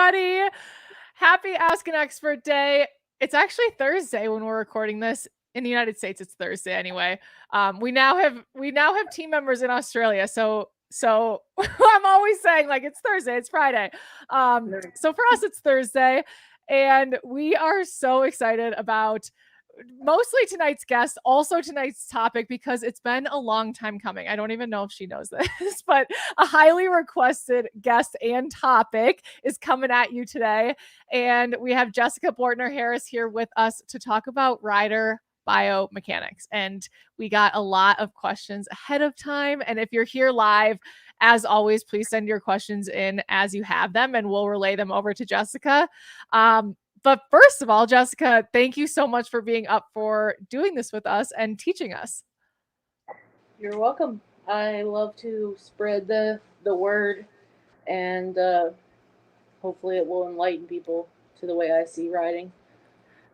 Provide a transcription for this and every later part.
everybody. Happy Ask an Expert Day. It's actually Thursday when we're recording this. In the United States, it's Thursday anyway. We now have team members in Australia, so I'm always saying like it's Thursday, it's Friday. So for us, it's Thursday, and we are so excited about mostly tonight's guest, also tonight's topic, because it's been a long time coming. I don't even know if she knows this, but a highly requested guest and topic is coming at you today. And we have Jessica Bortner-Harris here with us to talk about rider biomechanics. And we got a lot of questions ahead of time. And if you're here live, as always, please send your questions in as you have them, and we'll relay them over to Jessica. But first of all, Jessica, thank you so much for being up for doing this with us and teaching us. You're welcome. I love to spread the word, and hopefully it will enlighten people to the way I see riding.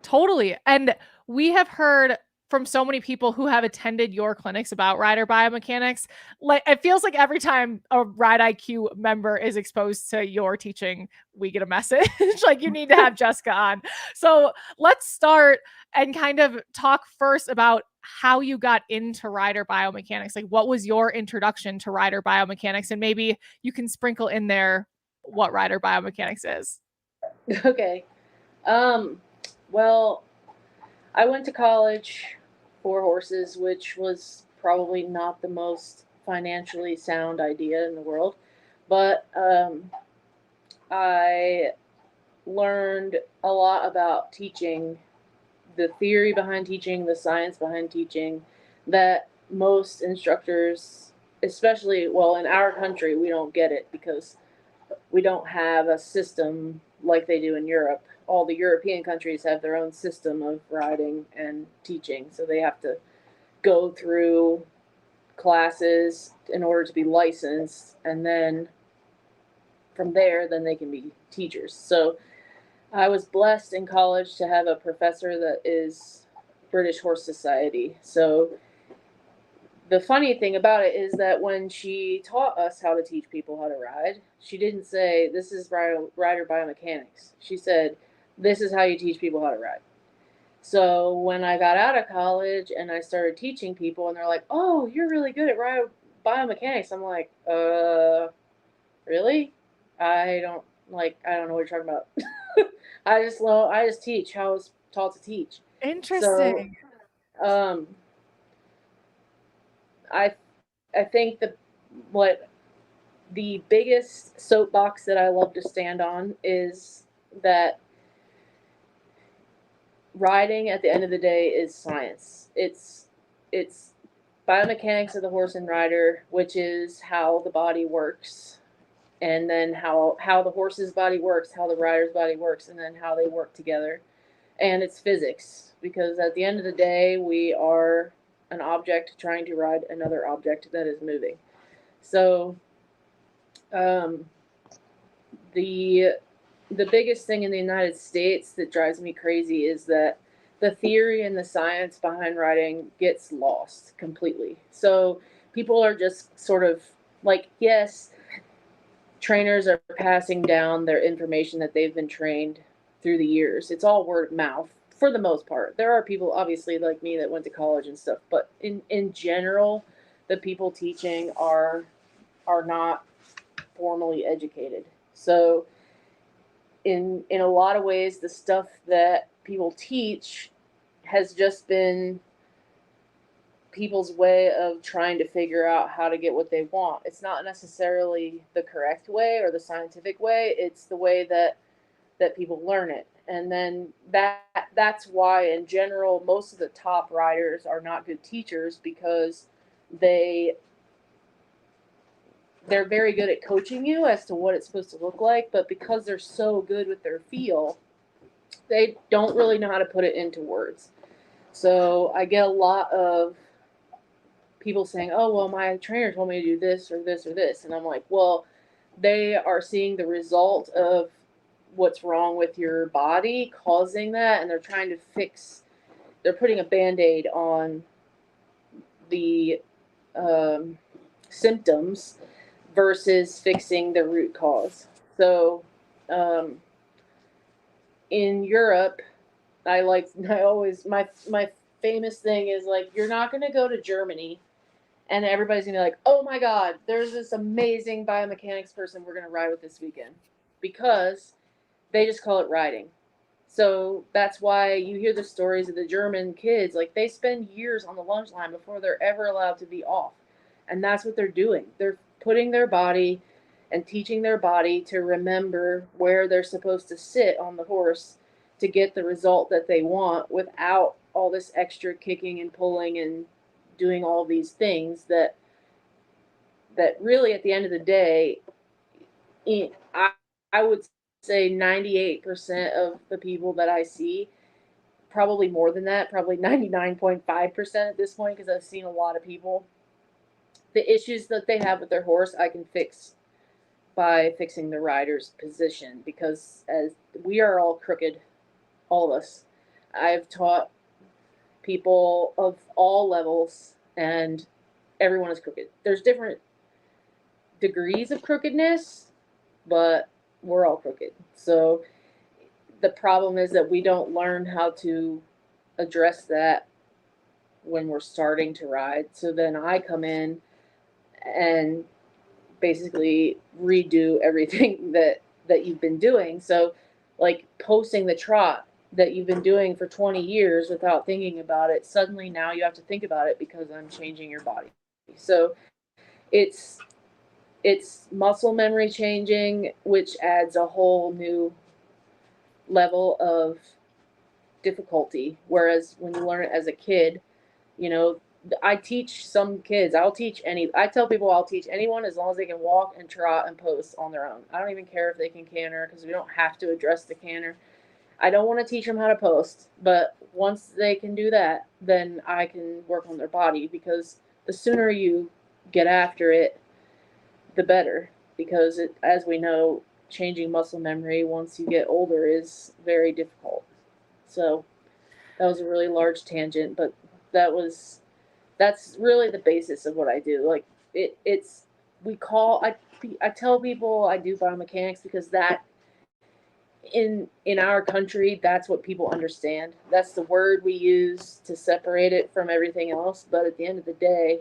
Totally. And we have heard from so many people who have attended your clinics about rider biomechanics. Like, it feels like every time a Ride IQ member is exposed to your teaching, we get a message like you need to have Jessica on. So let's start and kind of talk first about how you got into rider biomechanics. Like, what was your introduction to rider biomechanics? And maybe you can sprinkle in there what rider biomechanics is. Okay. Well, I went to college for horses, which was probably not the most financially sound idea in the world. But I learned a lot about teaching, the theory behind teaching, the science behind teaching, that most instructors, especially, well, in our country, we don't get it because we don't have a system like they do in Europe. All the European countries have their own system of riding and teaching, so they have to go through classes in order to be licensed, and then from there, then they can be teachers. So I was blessed in college to have a professor that is British Horse Society. So the funny thing about it is that when she taught us how to teach people how to ride, she didn't say, this is rider biomechanics. She said, this is how you teach people how to ride. So when I got out of college and I started teaching people, and they're like, oh, you're really good at rider biomechanics. I'm like, really? I don't know what you're talking about. I just teach how I was taught to teach. Interesting. So, I think what the biggest soapbox that I love to stand on is that riding at the end of the day is science. It's biomechanics of the horse and rider, which is how the body works, and then how the horse's body works, how the rider's body works, and then how they work together. And it's physics, because at the end of the day, we are an object trying to ride another object that is moving. So the biggest thing in the United States that drives me crazy is that the theory and the science behind riding gets lost completely. So people are just sort of like, yes, trainers are passing down their information that they've been trained through the years. It's all word of mouth for the most part. There are people obviously like me that went to college and stuff, but in general, the people teaching are not formally educated. So in a lot of ways, the stuff that people teach has just been people's way of trying to figure out how to get what they want. It's not necessarily the correct way or the scientific way. It's the way that people learn it. And then that's why, in general, most of the top riders are not good teachers, because they're very good at coaching you as to what it's supposed to look like, but because they're so good with their feel, they don't really know how to put it into words. So I get a lot of people saying, oh, well, my trainer told me to do this or this or this. And I'm like, well, they are seeing the result of what's wrong with your body causing that, and they're trying to they're putting a Band-Aid on the symptoms versus fixing the root cause. So In Europe, I always my famous thing is like, you're not going to go to Germany and everybody's going to be like, oh my God, there's this amazing biomechanics person we're going to ride with this weekend, because they just call it riding. So that's why you hear the stories of the German kids. Like, they spend years on the lunch line before they're ever allowed to be off. And that's what they're doing. They're putting their body and teaching their body to remember where they're supposed to sit on the horse to get the result that they want, without all this extra kicking and pulling and doing all these things that really, at the end of the day, I, I would say 98% of the people that I see, probably more than that, probably 99.5% at this point, because I've seen a lot of people, the issues that they have with their horse, I can fix by fixing the rider's position, because as we are all crooked, all of us. I've taught people of all levels, and everyone is crooked. There's different degrees of crookedness, but we're all crooked. So the problem is that we don't learn how to address that when we're starting to ride. So then I come in and basically redo everything that you've been doing. So, like, posting the trot that you've been doing for 20 years without thinking about it, suddenly now you have to think about it because I'm changing your body. So it's muscle memory changing, which adds a whole new level of difficulty. Whereas when you learn it as a kid, you know, I teach some kids. I tell people I'll teach anyone as long as they can walk and trot and post on their own. I don't even care if they can canter, because we don't have to address the canter. I don't want to teach them how to post, but once they can do that, then I can work on their body, because the sooner you get after it, the better. Because as we know, changing muscle memory once you get older is very difficult. So that was a really large tangent, but that's really the basis of what I do. Like, it's we call I tell people I do biomechanics because that in our country, that's what people understand. That's the word we use to separate it from everything else. But at the end of the day,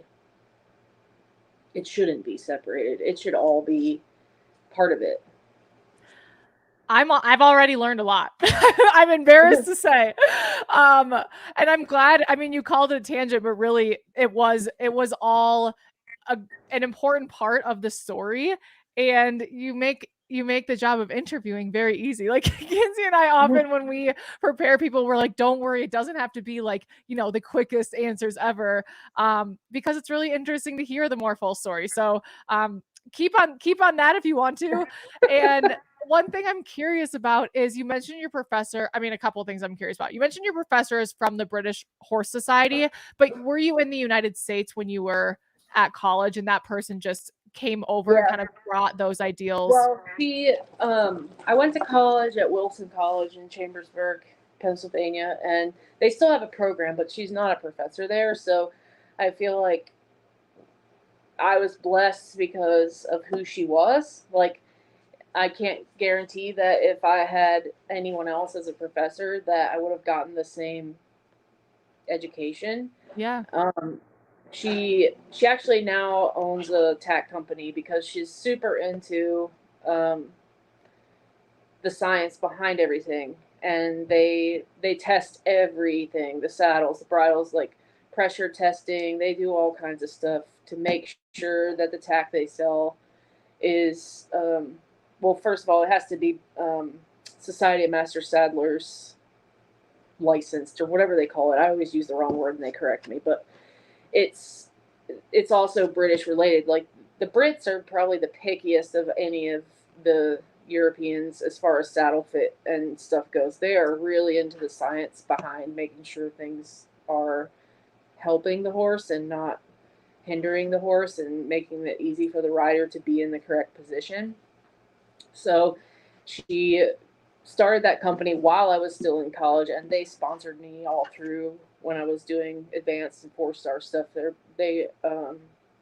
it shouldn't be separated. It should all be part of it. I've already learned a lot. I'm embarrassed to say. And I'm glad. I mean, you called it a tangent, but really it was all an important part of the story. And you make the job of interviewing very easy. Like, Kinsey and I often, when we prepare people, we're like, don't worry, it doesn't have to be like, the quickest answers ever. Because it's really interesting to hear the more full story. So keep on that if you want to. And one thing I'm curious about is, you mentioned your professor. I mean, a couple of things I'm curious about. You mentioned your professor is from the British Horse Society, but were you in the United States when you were at college, and that person just came over and kind of brought those ideals? Well, I went to college at Wilson College in Chambersburg, Pennsylvania, and they still have a program, but she's not a professor there. So I feel like I was blessed because of who she was. Like, I can't guarantee that if I had anyone else as a professor that I would have gotten the same education. Yeah. She actually now owns a tack company because she's super into the science behind everything, and they test everything, the saddles, the bridles, like pressure testing. They do all kinds of stuff to make sure that the tack they sell is well, first of all, it has to be Society of Master Saddlers licensed, or whatever they call it. I always use the wrong word and they correct me, but it's also British related. Like, the Brits are probably the pickiest of any of the Europeans as far as saddle fit and stuff goes. They are really into the science behind making sure things are helping the horse and not hindering the horse, and making it easy for the rider to be in the correct position. So she started that company while I was still in college, and they sponsored me all through when I was doing advanced and 4-star stuff. They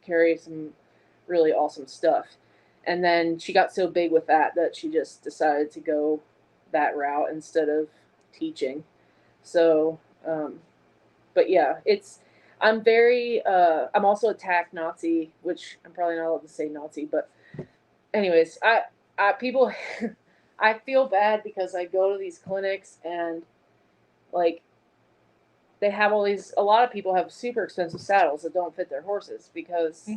carry some really awesome stuff. And then she got so big with that she just decided to go that route instead of teaching. So, but yeah, I'm very, I'm also a tack Nazi, which I'm probably not allowed to say Nazi, but anyways, people, I feel bad because I go to these clinics and like they have a lot of people have super expensive saddles that don't fit their horses because,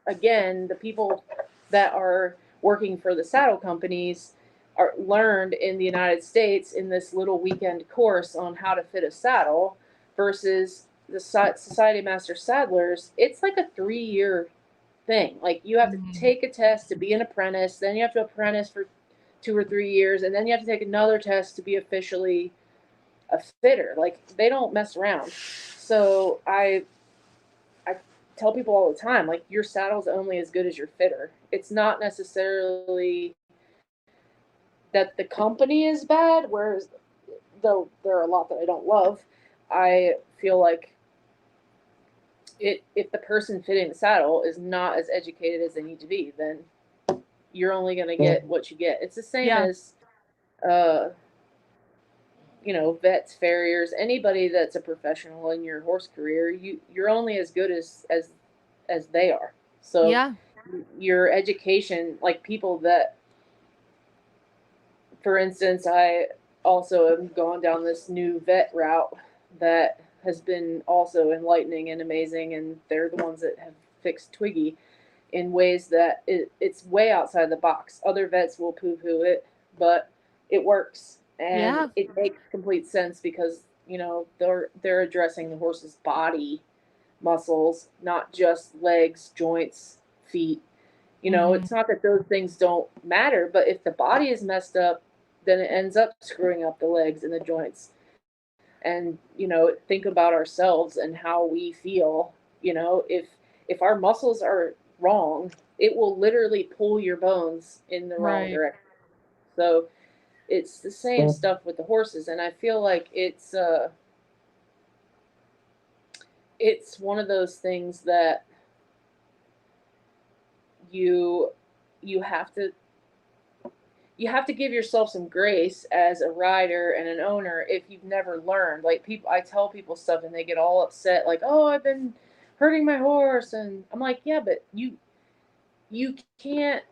again, the people that are working for the saddle companies are learned in the United States in this little weekend course on how to fit a saddle versus the Society of Master Saddlers. It's like a 3-year thing. Like you have to take a test to be an apprentice, then you have to apprentice for 2 or 3 years, and then you have to take another test to be officially a fitter. Like they don't mess around. So I tell people all the time, like your saddle's only as good as your fitter. It's not necessarily that the company is bad, whereas though there are a lot that I don't love, I feel like if the person fitting the saddle is not as educated as they need to be, then you're only going to get what you get. It's the same as vets, farriers, anybody that's a professional in your horse career. You're only as good as they are. So your education, like people that, for instance, I also have gone down this new vet route that has been also enlightening and amazing, and they're the ones that have fixed Twiggy in ways that it's way outside the box. Other vets will poo-poo it, but it works, and it makes complete sense because they're addressing the horse's body muscles, not just legs, joints, feet. It's not that those things don't matter, but if the body is messed up, then it ends up screwing up the legs and the joints. And think about ourselves and how we feel. If our muscles are wrong, it will literally pull your bones in the wrong direction. So it's the same stuff with the horses, and I feel like it's one of those things that you have to give yourself some grace as a rider and an owner if you've never learned. Like I tell people stuff and they get all upset, like, "Oh, I've been hurting my horse," and I'm like, "Yeah, but you can't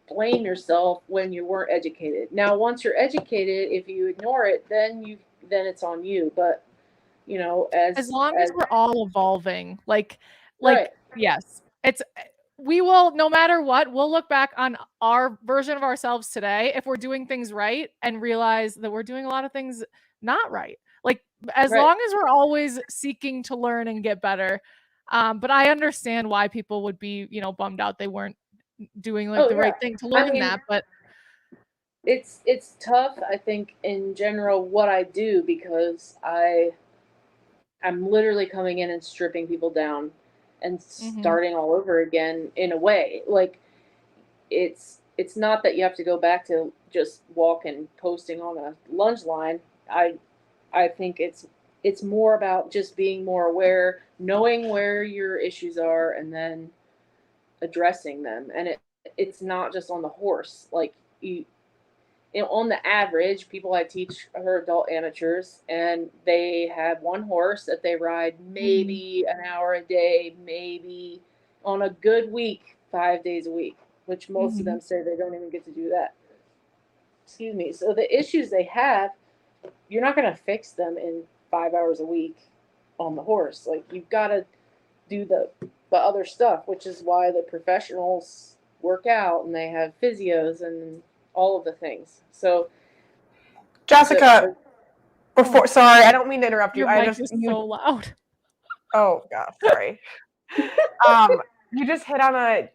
blame yourself when you weren't educated. Now, once you're educated, if you ignore it, then it's on you. But as long as we're all evolving, right. Yes, we will, no matter what, we'll look back on our version of ourselves today if we're doing things right and realize that we're doing a lot of things not right. Like as long as we're always seeking to learn and get better. But I understand why people would be, bummed out they weren't doing right thing to learn that. But it's tough, I think, in general what I do, because I'm literally coming in and stripping people down and starting all over again in a way. Like it's not that you have to go back to just walking, posting on a lunge line. I think it's more about just being more aware, knowing where your issues are, and then addressing them. And it's not just on the horse. Like on the average, people I teach are adult amateurs, and they have one horse that they ride maybe an hour a day, maybe on a good week, 5 days a week, which most of them say they don't even get to do that. Excuse me. So the issues they have, you're not going to fix them in 5 hours a week on the horse. Like you've got to do the other stuff, which is why the professionals work out and they have physios and all of the things. So Jessica, sorry, I don't mean to interrupt you. Your mic is so loud. Oh gosh, sorry. You just hit on a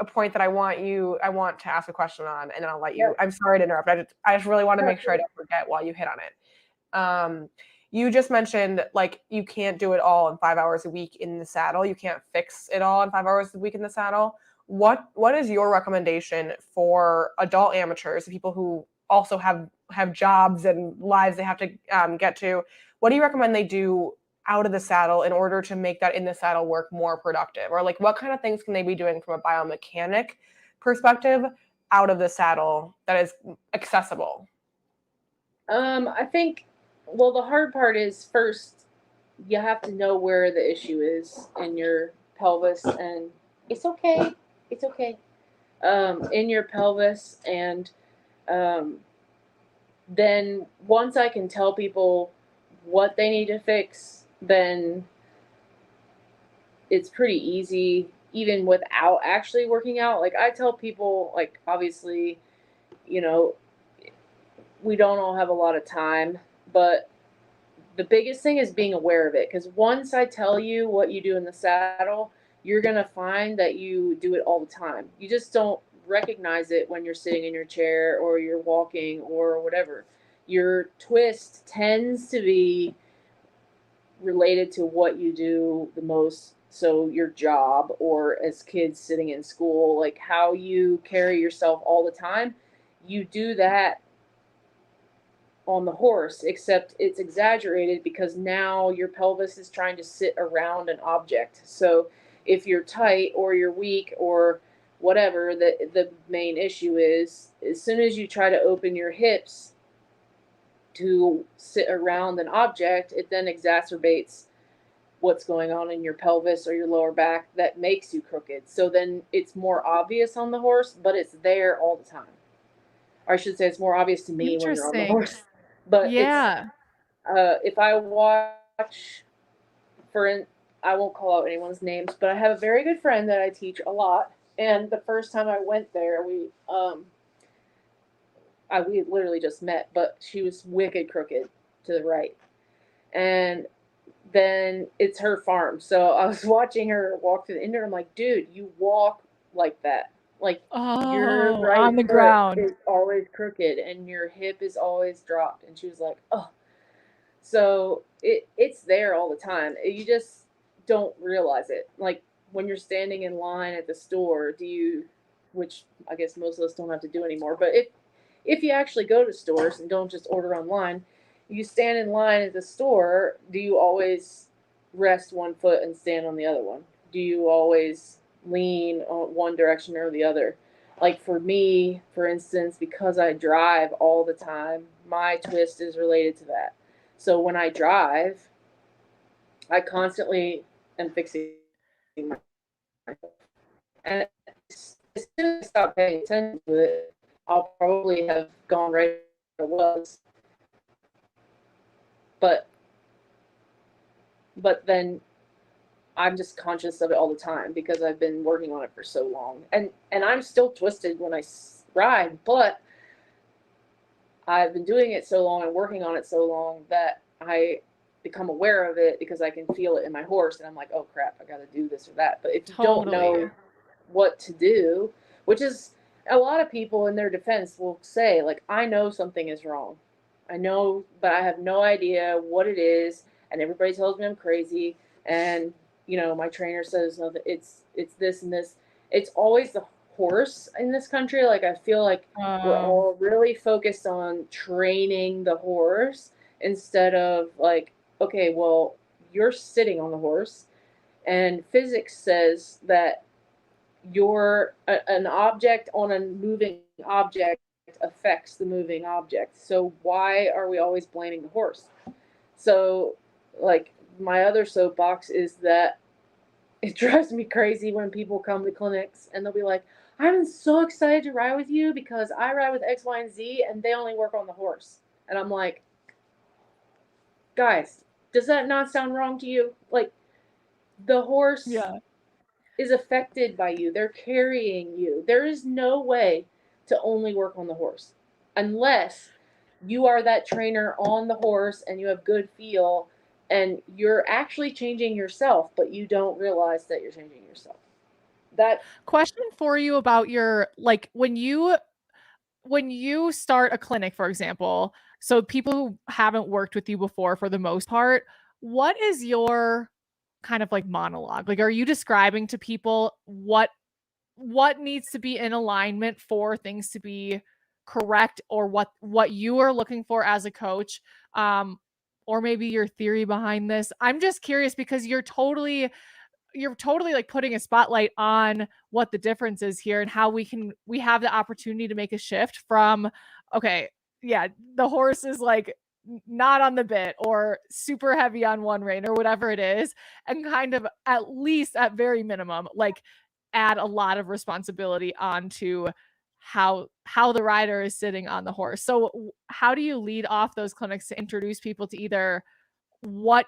point that I want to ask a question on, and then I'll let you. I'm sorry to interrupt. I just really want to make sure I don't forget while you hit on it. You just mentioned like you can't do it all in 5 hours a week in the saddle. You can't fix it all in 5 hours a week in the saddle. What is your recommendation for adult amateurs, people who also have jobs and lives they have to get to? What do you recommend they do out of the saddle in order to make that in the saddle work more productive? Or like what kind of things can they be doing from a biomechanic perspective out of the saddle that is accessible? I think, well, the hard part is first, you have to know where the issue is in your pelvis, and it's okay. It's okay. In your pelvis, and then once I can tell people what they need to fix, then it's pretty easy, even without actually working out. Like, I tell people, like, obviously, you know, we don't all have a lot of time, but the biggest thing is being aware of it. Because once I tell you what you do in the saddle, you're going to find that you do it all the time. You just don't recognize it when you're sitting in your chair or you're walking or whatever. Your twist tends to be related to what you do the most. So your job, or as kids sitting in school, like how you carry yourself all the time, you do that on the horse, except it's exaggerated because now your pelvis is trying to sit around an object. So if you're tight or you're weak or whatever the main issue is, as soon as you try to open your hips to sit around an object, it then exacerbates what's going on in your pelvis or your lower back that makes you crooked. So then it's more obvious on the horse, but it's there all the time. Or I should say it's more obvious to me when you're on the horse. But yeah, it's if I watch, I won't call out anyone's names, but I have a very good friend that I teach a lot. And the first time I went there, we literally just met, but she was wicked crooked to the right. And then it's her farm. So I was watching her walk through the indoor. I'm like, dude, you walk like that. Like, your right on the foot ground. is always crooked and your hip is always dropped. And she was like, oh. So it's there all the time. You just don't realize it. Like, when you're standing in line at the store, which I guess most of us don't have to do anymore, but if you actually go to stores and don't just order online, you stand in line at the store, do you always rest one foot and stand on the other one? Do you always lean on one direction or the other? Like, for me, for instance, because I drive all the time, my twist is related to that. So when I drive, I constantly am fixing my, and as soon as I stop paying attention to it, I'll probably have gone right where it was. But then I'm just conscious of it all the time because I've been working on it for so long, and I'm still twisted when I ride, but I've been doing it so long and working on it so long that I become aware of it because I can feel it in my horse, and I'm like, oh crap, I got to do this or that. But if you don't know what to do, which is, a lot of people in their defense will say, like, I know something is wrong. I know, but I have no idea what it is, and everybody tells me I'm crazy, and my trainer says, no, it's this and this. It's always the horse in this country. Like, I feel like we're all really focused on training the horse instead of, like, okay, well, you're sitting on the horse, and physics says that an object on a moving object affects the moving object. So why are we always blaming the horse? So, like, my other soapbox is that it drives me crazy when people come to clinics and they'll be like, I'm so excited to ride with you because I ride with X, Y, and Z, and they only work on the horse. And I'm like, guys, does that not sound wrong to you? Like, the horse is affected by you. They're carrying you. There is no way to only work on the horse unless you are that trainer on the horse and you have good feel and you're actually changing yourself, but you don't realize that you're changing yourself. That question for you about your, like, when you start a clinic, for example, so people who haven't worked with you before, for the most part, what is your kind of like monologue? Like, are you describing to people what needs to be in alignment for things to be correct, or what you are looking for as a coach, or maybe your theory behind this? I'm just curious because you're totally you're totally like putting a spotlight on what the difference is here and how we have the opportunity to make a shift from, okay, yeah, the horse is like not on the bit or super heavy on one rein or whatever it is, and kind of at least at very minimum, like add a lot of responsibility onto how the rider is sitting on the horse. So how do you lead off those clinics to introduce people to either what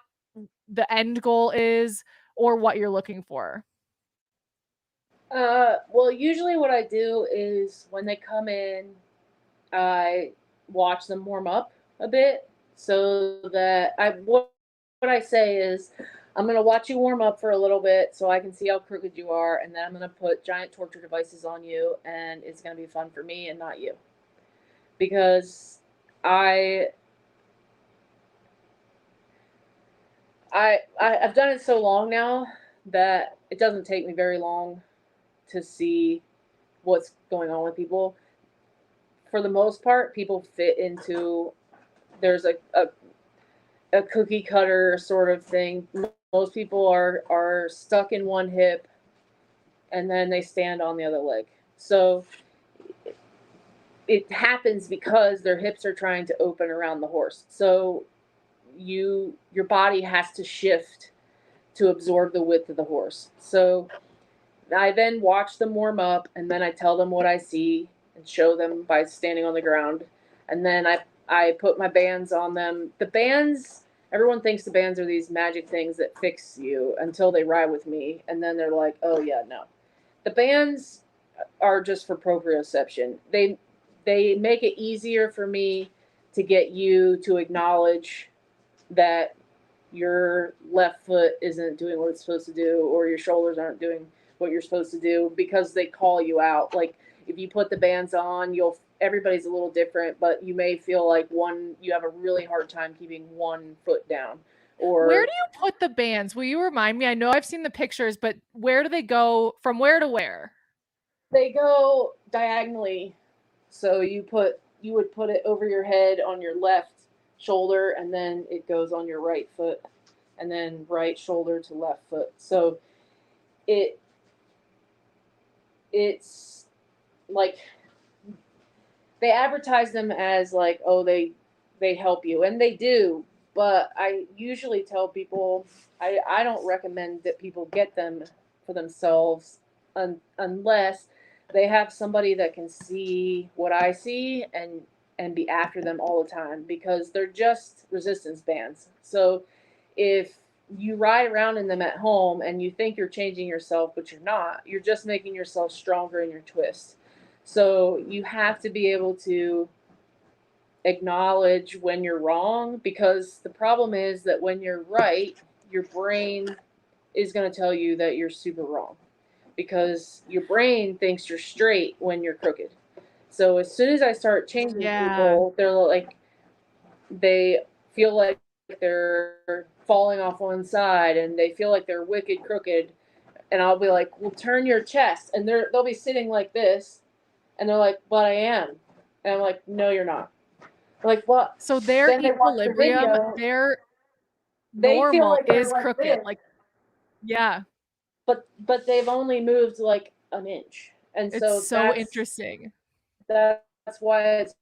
the end goal is or what you're looking for? Well, usually what I do is when they come in, I watch them warm up a bit so that what I say is I'm going to watch you warm up for a little bit so I can see how crooked you are, and then I'm going to put giant torture devices on you, and it's going to be fun for me and not you. Because I've done it so long now that it doesn't take me very long to see what's going on with people. For the most part, people fit into, there's a cookie cutter sort of thing. Most people are stuck in one hip and then they stand on the other leg. So it happens because their hips are trying to open around the horse. So your body has to shift to absorb the width of the horse. So I then watch them warm up, and then I tell them what I see and show them by standing on the ground. And then I put my bands on them. The bands, everyone thinks the bands are these magic things that fix you until they ride with me. And then they're like, oh yeah, no. The bands are just for proprioception. They make it easier for me to get you to acknowledge that your left foot isn't doing what it's supposed to do, or your shoulders aren't doing what you're supposed to do, because they call you out. Like if you put the bands on, everybody's a little different, but you may feel like you have a really hard time keeping one foot down. Or where do you put the bands? Will you remind me? I know I've seen the pictures, but where do they go, from where to where? They go diagonally. So you would put it over your head on your left shoulder, and then it goes on your right foot, and then right shoulder to left foot. So it's like they advertise them as like, oh, they help you, and they do, but I usually tell people I don't recommend that people get them for themselves unless they have somebody that can see what I see and be after them all the time, because they're just resistance bands. So if you ride around in them at home and you think you're changing yourself, but you're not, you're just making yourself stronger in your twist. So you have to be able to acknowledge when you're wrong, because the problem is that when you're right, your brain is going to tell you that you're super wrong, because your brain thinks you're straight when you're crooked. So as soon as I start changing people, they're like, they feel like they're falling off one side and they feel like they're wicked crooked. And I'll be like, well, turn your chest. And they'll be sitting like this. And they're like, but I am. And I'm like, no, you're not. They're like, what? So their equilibrium, their normal like is like crooked. This. Like, yeah. But they've only moved like an inch. And so it's so interesting. That's why it's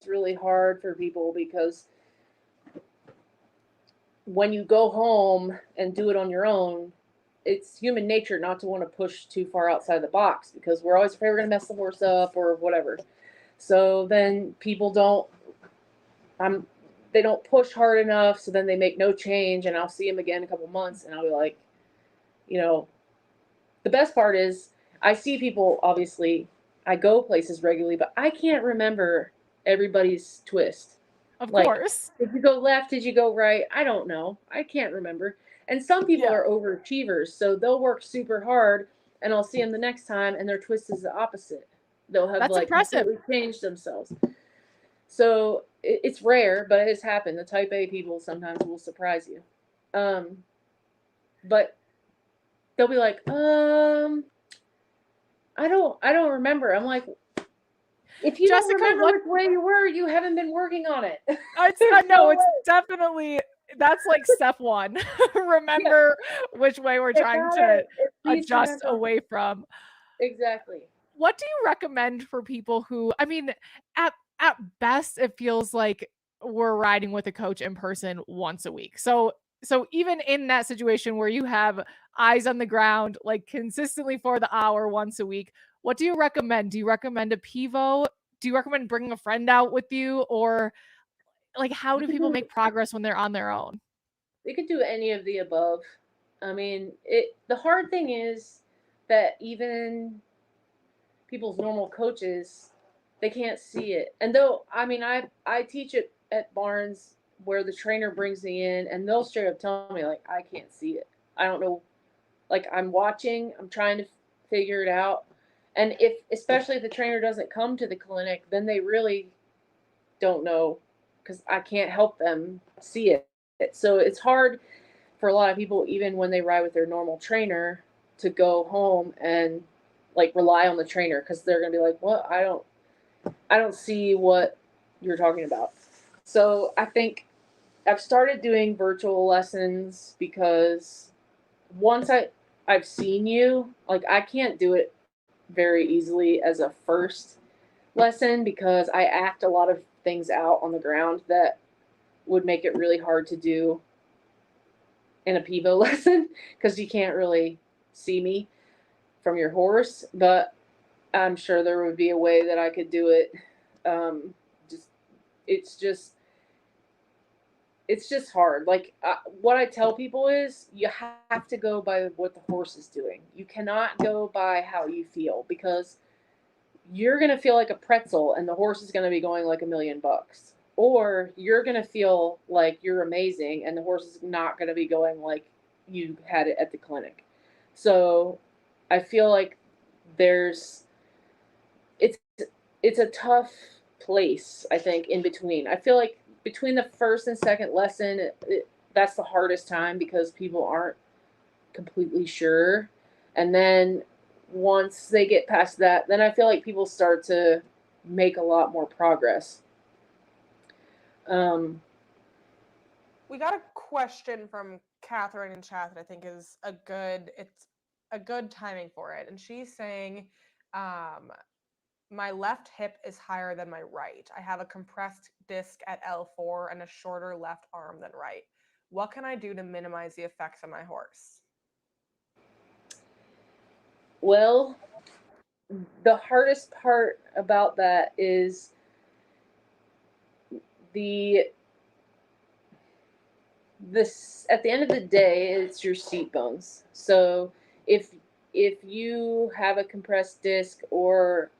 really hard for people, because when you go home and do it on your own, it's human nature not to want to push too far outside the box, because we're always afraid we're going to mess the horse up or whatever. So then people they don't push hard enough, so then they make no change, and I'll see them again in a couple months, and I'll be like, the best part is I see people, obviously, I go places regularly, but I can't remember everybody's twist. Of course. Did you go left? Did you go right? I don't know. I can't remember. And some people are overachievers, so they'll work super hard, and I'll see them the next time, and their twist is the opposite. They'll have completely changed themselves. So it's rare, but it has happened. The type A people sometimes will surprise you. But they'll be like, I don't remember. I'm like, if you don't remember which way you were, you haven't been working on it. I know it's that's like step one. Remember which way we're trying to at least adjust remember. away from. Exactly. What do you recommend for people who, I mean, at best, it feels like we're riding with a coach in person once a week. So even in that situation where you have eyes on the ground, like consistently for the hour once a week, what do you recommend? Do you recommend a Pivo? Do you recommend bringing a friend out with you? Or like, how do people make progress when they're on their own? They could do any of the above. I mean, the hard thing is that even people's normal coaches, they can't see it. And though, I mean, I teach it at Barnes where the trainer brings me in and they'll straight up tell me, like, I can't see it. I don't know. Like, I'm watching, I'm trying to figure it out. And especially if the trainer doesn't come to the clinic, then they really don't know because I can't help them see it. So it's hard for a lot of people, even when they ride with their normal trainer, to go home and like rely on the trainer because they're gonna be like, "What? I don't see what you're talking about." So I think I've started doing virtual lessons because once I've seen you, like I can't do it very easily as a first lesson because I act a lot of things out on the ground that would make it really hard to do in a Pivo lesson because you can't really see me from your horse. But I'm sure there would be a way that I could do it. Just it's just it's just hard. Like what I tell people is you have to go by what the horse is doing. You cannot go by how you feel because you're going to feel like a pretzel and the horse is going to be going like $1,000,000. Or you're going to feel like you're amazing and the horse is not going to be going like you had it at the clinic. So I feel like there's it's it's a tough place, I think, in between. I feel like between the first and second lesson, that's the hardest time because people aren't completely sure. And then once they get past that, then I feel like people start to make a lot more progress. We got a question from Catherine in chat that I think is it's a good timing for it. And she's saying, my left hip is higher than my right. I have a compressed disc at L4 and a shorter left arm than right. What can I do to minimize the effects on my horse? Well, the hardest part about that is this at the end of the day it's your seat bones. So if you have a compressed disc or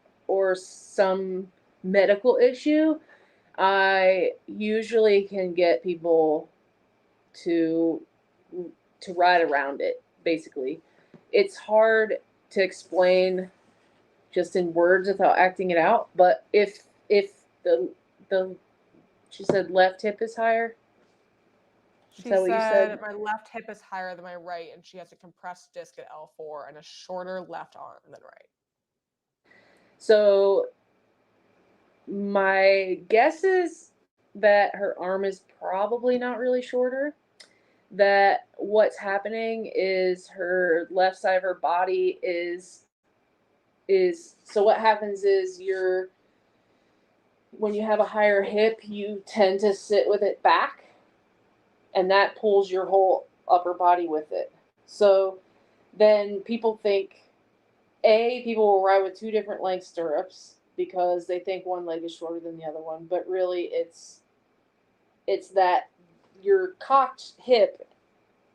some medical issue, I usually can get people to ride around it. Basically, it's hard to explain just in words without acting it out. But if the she said left hip is higher. She Is that what you said? my left hip is higher than my right, and she has a compressed disc at L4 and a shorter left arm than right. So my guess is that her arm is probably not really shorter. That what's happening is her left side of her body is so what happens is when you have a higher hip, you tend to sit with it back and that pulls your whole upper body with it. So then people think people will ride with two different length stirrups because they think one leg is shorter than the other one, but really it's that your cocked hip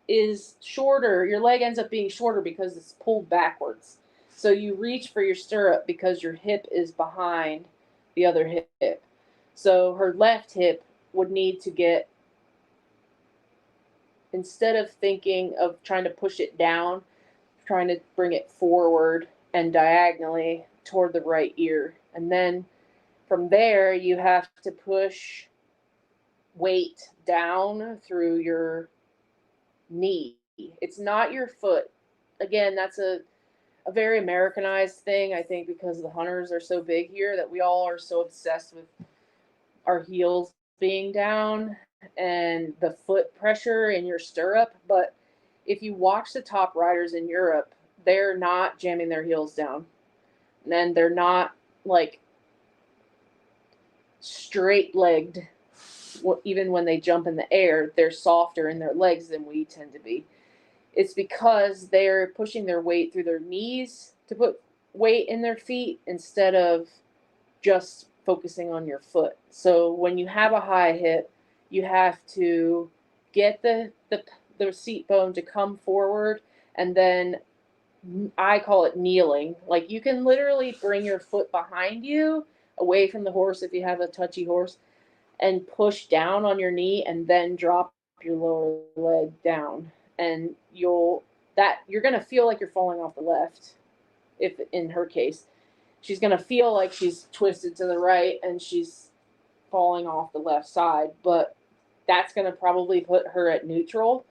is shorter. Your leg ends up being shorter because it's pulled backwards. So you reach for your stirrup because your hip is behind the other hip. So her left hip would need to get, instead of thinking of trying to push it down, trying to bring it forward and diagonally toward the right ear. And then from there, you have to push weight down through your knee. It's not your foot. Again, that's a very Americanized thing, I think, because the hunters are so big here that we all are so obsessed with our heels being down. and the foot pressure in your stirrup. But if you watch the top riders in Europe, they're not jamming their heels down. And they're not like straight legged. Even when they jump in the air, they're softer in their legs than we tend to be. It's because they're pushing their weight through their knees to put weight in their feet instead of just focusing on your foot. So when you have a high hip, you have to get the seat bone to come forward, and then I call it kneeling. Like you can literally bring your foot behind you away from the horse if you have a touchy horse and push down on your knee and then drop your lower leg down. And you're going to feel like you're falling off the left. If in her case, she's going to feel like she's twisted to the right and she's falling off the left side, but that's going to probably put her at neutral,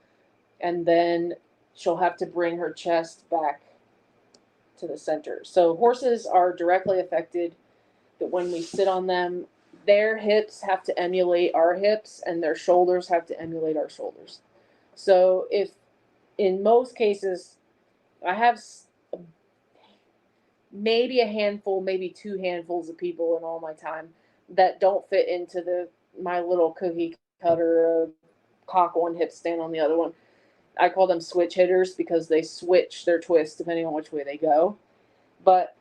and then she'll have to bring her chest back to the center. So horses are directly affected that when we sit on them, their hips have to emulate our hips and their shoulders have to emulate our shoulders. So if in most cases, I have maybe a handful, maybe 2 handfuls of people in all my time that don't fit into my little cookie cutter cock one hip, stand on the other one. I call them switch hitters because they switch their twist depending on which way they go. But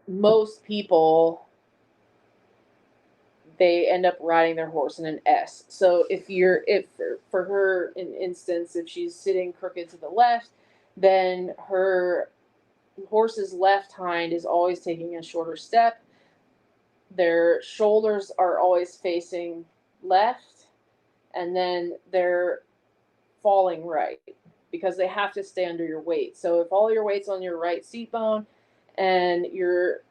most people, they end up riding their horse in an S. So if for her in instance, if she's sitting crooked to the left, then her horse's left hind is always taking a shorter step. Their shoulders are always facing left, and then they're falling right because they have to stay under your weight. So if all your weight's on your right seat bone and you're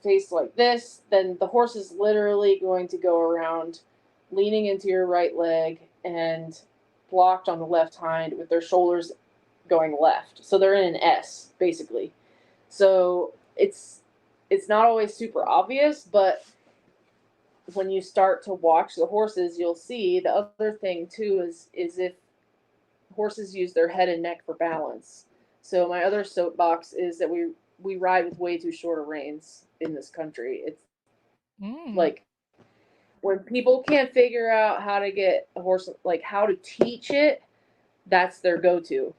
faced like this, then the horse is literally going to go around leaning into your right leg and blocked on the left hind with their shoulders going left. So they're in an S basically. So it's not always super obvious, but when you start to watch the horses, you'll see the other thing too is if horses use their head and neck for balance. So my other soapbox is that we ride with way too short of reins in this country. It's like when people can't figure out how to get a horse, like how to teach it, that's their go-to.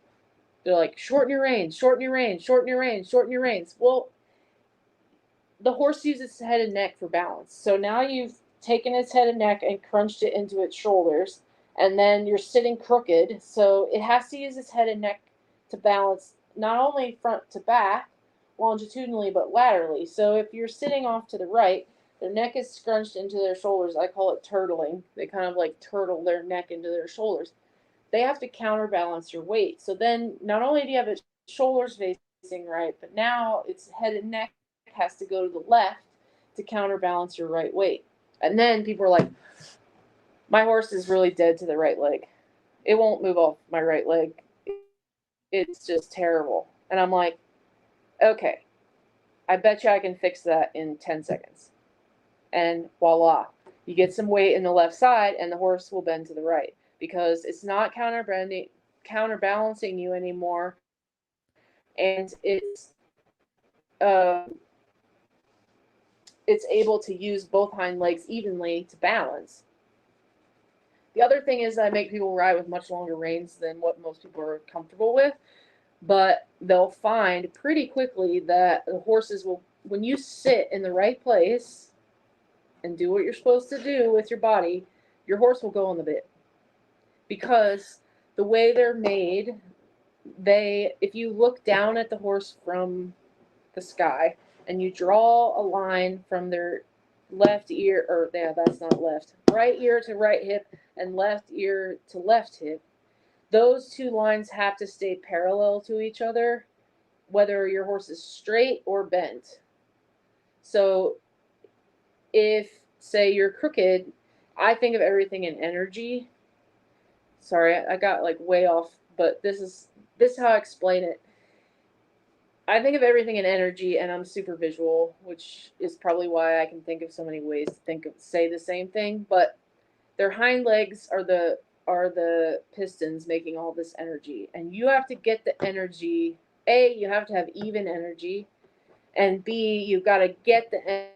They're like, shorten your reins, shorten your reins, shorten your reins, shorten your reins. Well, the horse uses its head and neck for balance. So now you've taken its head and neck and crunched it into its shoulders, and then you're sitting crooked. So it has to use its head and neck to balance not only front to back, longitudinally, but laterally. So if you're sitting off to the right, their neck is scrunched into their shoulders. I call it turtling. They kind of like turtle their neck into their shoulders. They have to counterbalance your weight. So then not only do you have its shoulders facing right, but now its head and neck has to go to the left to counterbalance your right weight. And then people are like, my horse is really dead to the right leg. It won't move off my right leg. It's just terrible. And I'm like, okay, I bet you I can fix that in 10 seconds. And voila, you get some weight in the left side and the horse will bend to the right because it's not counterbalancing you anymore. And it's able to use both hind legs evenly to balance. The other thing is I make people ride with much longer reins than what most people are comfortable with, but they'll find pretty quickly that the horses will, when you sit in the right place and do what you're supposed to do with your body, your horse will go on the bit. Because the way they're made, if you look down at the horse from the sky and you draw a line from their left ear, or yeah, that's not left, right ear to right hip and left ear to left hip, those two lines have to stay parallel to each other, whether your horse is straight or bent. So if, say, you're crooked, I think of everything in energy. Sorry, I got like way off, but this is how I explain it. I think of everything in energy, and I'm super visual, which is probably why I can think of so many ways to say the same thing. But their hind legs are the pistons making all this energy, and you have to get the energy. A, you have to have even energy, and B, you've got to get the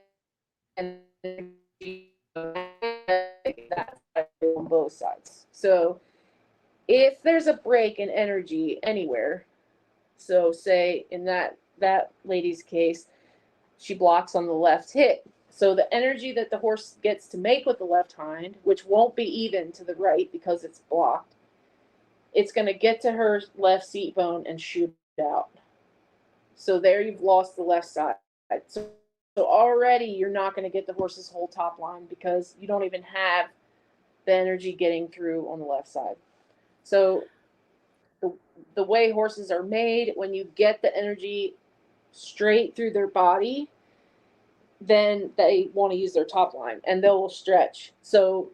energy that's on both sides. So if there's a break in energy anywhere, so say in that lady's case, she blocks on the left hip. So the energy that the horse gets to make with the left hind, which won't be even to the right because it's blocked, it's going to get to her left seat bone and shoot out. So there you've lost the left side. So already you're not going to get the horse's whole top line because you don't even have the energy getting through on the left side. So the way horses are made, when you get the energy straight through their body, then they want to use their top line and they will stretch. So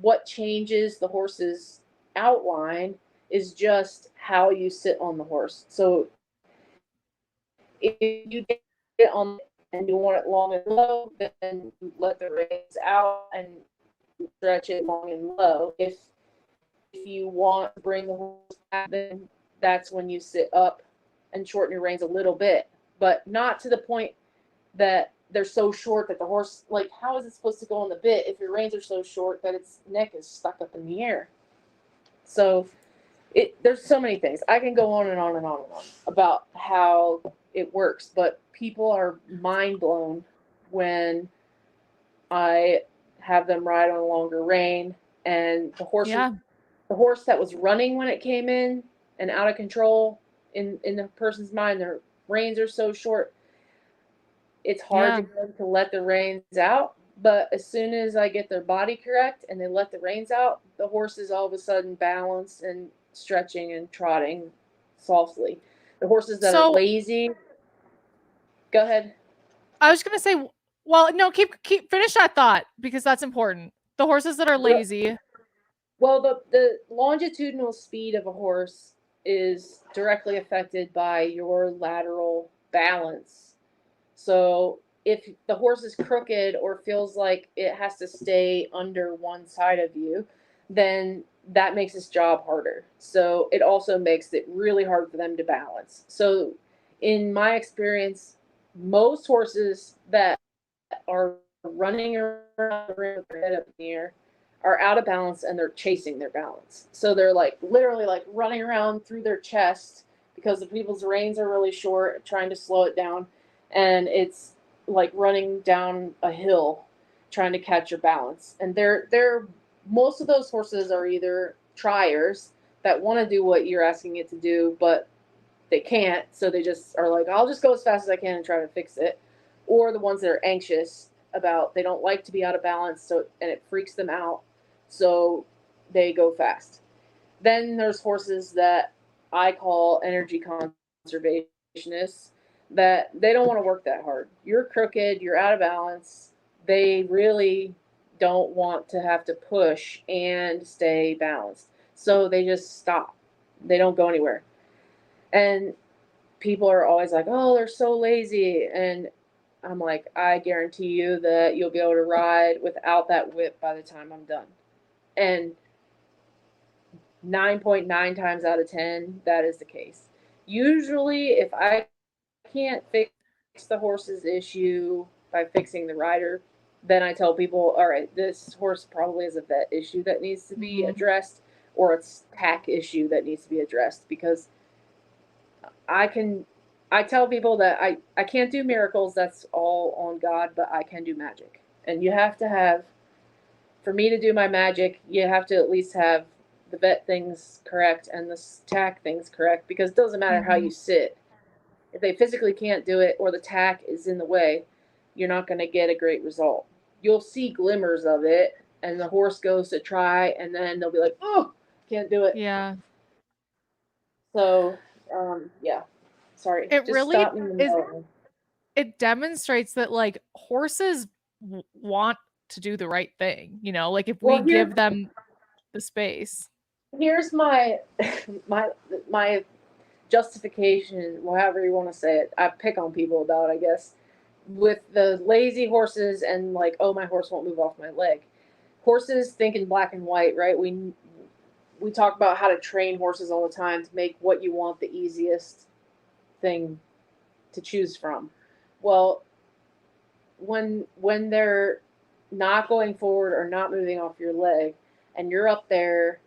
what changes the horse's outline is just how you sit on the horse. So if you get it on and you want it long and low, then you let the reins out and stretch it long and low. If you want to bring the horse back, then that's when you sit up and shorten your reins a little bit, but not to the point that they're so short that the horse, like, how is it supposed to go on the bit if your reins are so short that its neck is stuck up in the air? So there's so many things. I can go on and on and on and on about how it works, but people are mind blown when I have them ride on a longer rein, and the horse that was running when it came in and out of control in the person's mind, their reins are so short, it's hard to let the reins out. But as soon as I get their body correct and they let the reins out, the horse is all of a sudden balanced and stretching and trotting softly. The horses that are lazy. Go ahead. I was going to say, well, no, keep finish that thought because that's important. The horses that are lazy. Well, the longitudinal speed of a horse is directly affected by your lateral balance. So if the horse is crooked or feels like it has to stay under one side of you, then that makes its job harder. So it also makes it really hard for them to balance. So in my experience, most horses that are running around the ring with their head up in the air are out of balance and they're chasing their balance. So they're like literally like running around through their chest because the people's reins are really short, trying to slow it down. And it's like running down a hill trying to catch your balance. And they're most of those horses are either triers that want to do what you're asking it to do, but they can't. So they just are like, I'll just go as fast as I can and try to fix it. Or the ones that are anxious about, they don't like to be out of balance, so and it freaks them out, so they go fast. Then there's horses that I call energy conservationists, that they don't want to work that hard. You're crooked, you're out of balance. They really don't want to have to push and stay balanced. So they just stop. They don't go anywhere. And people are always like, oh, they're so lazy. And I'm like, I guarantee you that you'll be able to ride without that whip by the time I'm done. And 9.9 times out of 10, that is the case. Usually, if I can't fix the horse's issue by fixing the rider, then I tell people, all right, this horse probably has a vet issue that needs to be addressed, or it's tack issue that needs to be addressed, because I tell people that I can't do miracles, that's all on God, but I can do magic. And you have to have, for me to do my magic, you have to at least have the vet things correct and the tack things correct, because it doesn't matter how you sit. If they physically can't do it or the tack is in the way, you're not going to get a great result. You'll see glimmers of it, and the horse goes to try, and then they'll be like, oh, can't do it. Yeah. So, yeah. Sorry. It just really stop me in the is. middle. It demonstrates that like horses want to do the right thing, you know, like if we give them the space. Here's my my justification, however you want to say it. I pick on people about, I guess, with the lazy horses and like, oh, my horse won't move off my leg. horses think in black and white, right? We talk about how to train horses all the time to make what you want the easiest thing to choose from. Well, when they're not going forward or not moving off your leg, and you're up there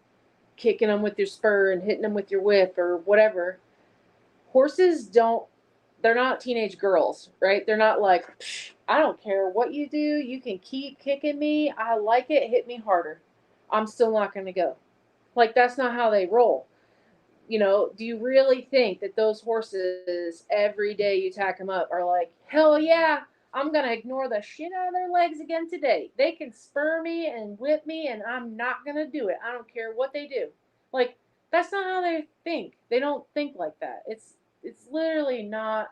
kicking them with your spur and hitting them with your whip or whatever, horses don't. They're not teenage girls, right? They're not like, I don't care what you do. You can keep kicking me. I like it. Hit me harder. I'm still not going to go. Like, that's not how they roll. You know, do you really think that those horses, every day you tack them up, are like, hell yeah, I'm going to ignore the shit out of their legs again today. They can spur me and whip me, and I'm not going to do it. I don't care what they do. Like, that's not how they think. They don't think like that. It's literally not.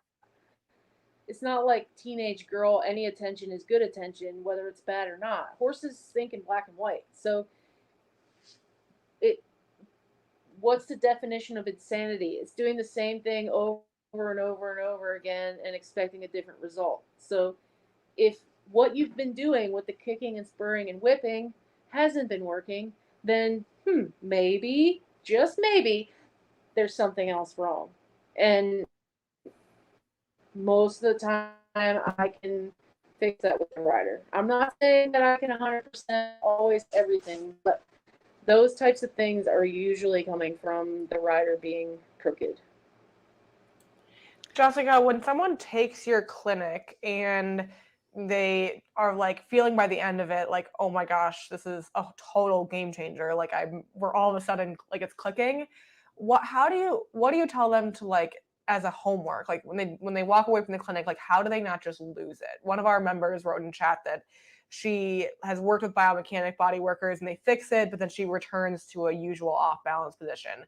It's not like teenage girl, any attention is good attention, whether it's bad or not. Horses think in black and white. So it what's the definition of insanity? It's doing the same thing over and over and over again and expecting a different result. So if what you've been doing with the kicking and spurring and whipping hasn't been working, then maybe, just maybe, there's something else wrong. And most of the time I can fix that with the rider. I'm not saying that I can 100% always everything, but those types of things are usually coming from the rider being crooked. Jessica, when someone takes your clinic and they are like feeling by the end of it, like, oh my gosh, this is a total game changer. Like we're all of a sudden like it's clicking. What do you tell them to like as a homework? Like when they walk away from the clinic, like how do they not just lose it? One of our members wrote in chat that she has worked with biomechanic body workers and they fix it, but then she returns to a usual off balance position.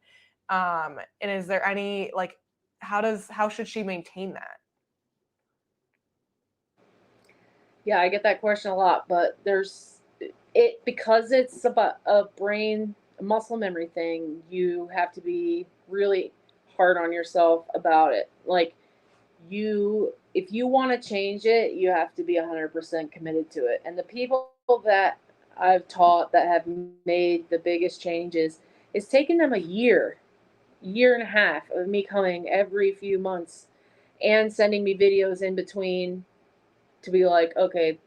And is there any like how should she maintain that? Yeah, I get that question a lot, but because it's about a brain muscle memory thing, you have to be really hard on yourself about it. Like if you want to change it, you have to be 100% committed to it. And the people that I've taught that have made the biggest changes, it's taken them a year and a half of me coming every few months and sending me videos in between to be like, okay,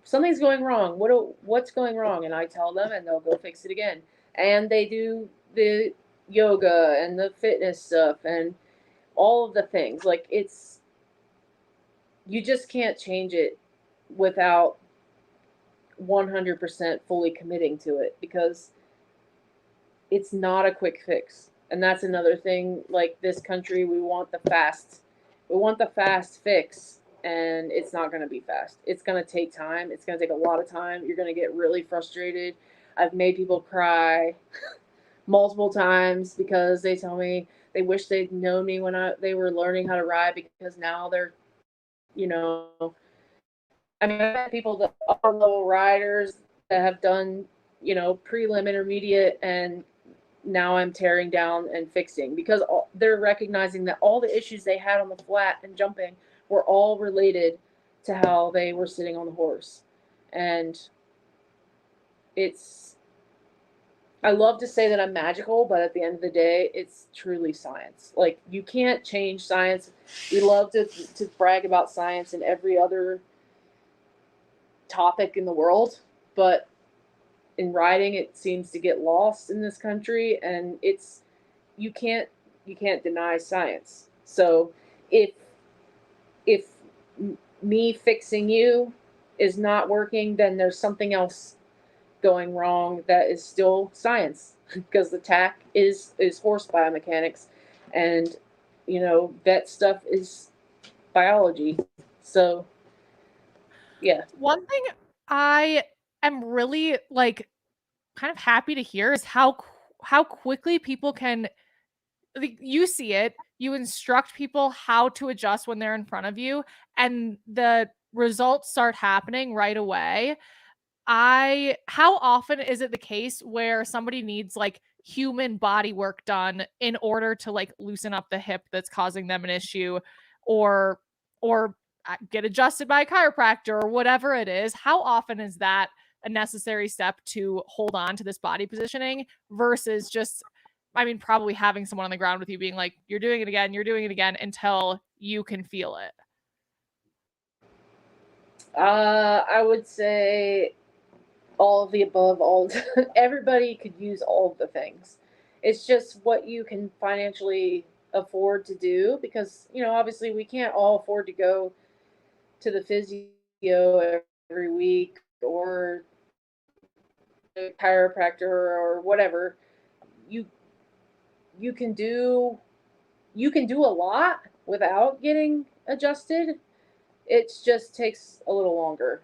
something's going wrong. What's going wrong? And I tell them, and they'll go fix it again. And they do the yoga and the fitness stuff and all of the things. Like you just can't change it without 100% fully committing to it, because it's not a quick fix. And that's another thing. Like, this country, we want the fast fix, and it's not going to be fast. It's going to take time. It's going to take a lot of time. You're going to get really frustrated. I've made people cry multiple times because they tell me they wish they'd known me when they were learning how to ride, because now they're, I mean, I've had people that upper level riders that have done, prelim, intermediate, and now I'm tearing down and fixing, because they're recognizing that all the issues they had on the flat and jumping were all related to how they were sitting on the horse. And I love to say that I'm magical, but at the end of the day, it's truly science. Like, you can't change science. We love to brag about science in every other topic in the world, but in riding, it seems to get lost in this country, and you can't deny science. So if me fixing you is not working, then there's something else going wrong that is still science, because the tack is horse biomechanics, and that stuff is biology. So yeah. One thing I am really kind of happy to hear is how quickly people can, you see it, you instruct people how to adjust when they're in front of you, and the results start happening right away. How often is it the case where somebody needs human body work done in order to loosen up the hip that's causing them an issue, or get adjusted by a chiropractor or whatever it is? How often is that a necessary step to hold on to this body positioning versus just, I mean, probably having someone on the ground with you being like, you're doing it again until you can feel it. I would say all of the above. Everybody could use all of the things. It's just what you can financially afford to do, because obviously we can't all afford to go to the physio every week or a chiropractor or whatever. You can do a lot without getting adjusted. It just takes a little longer.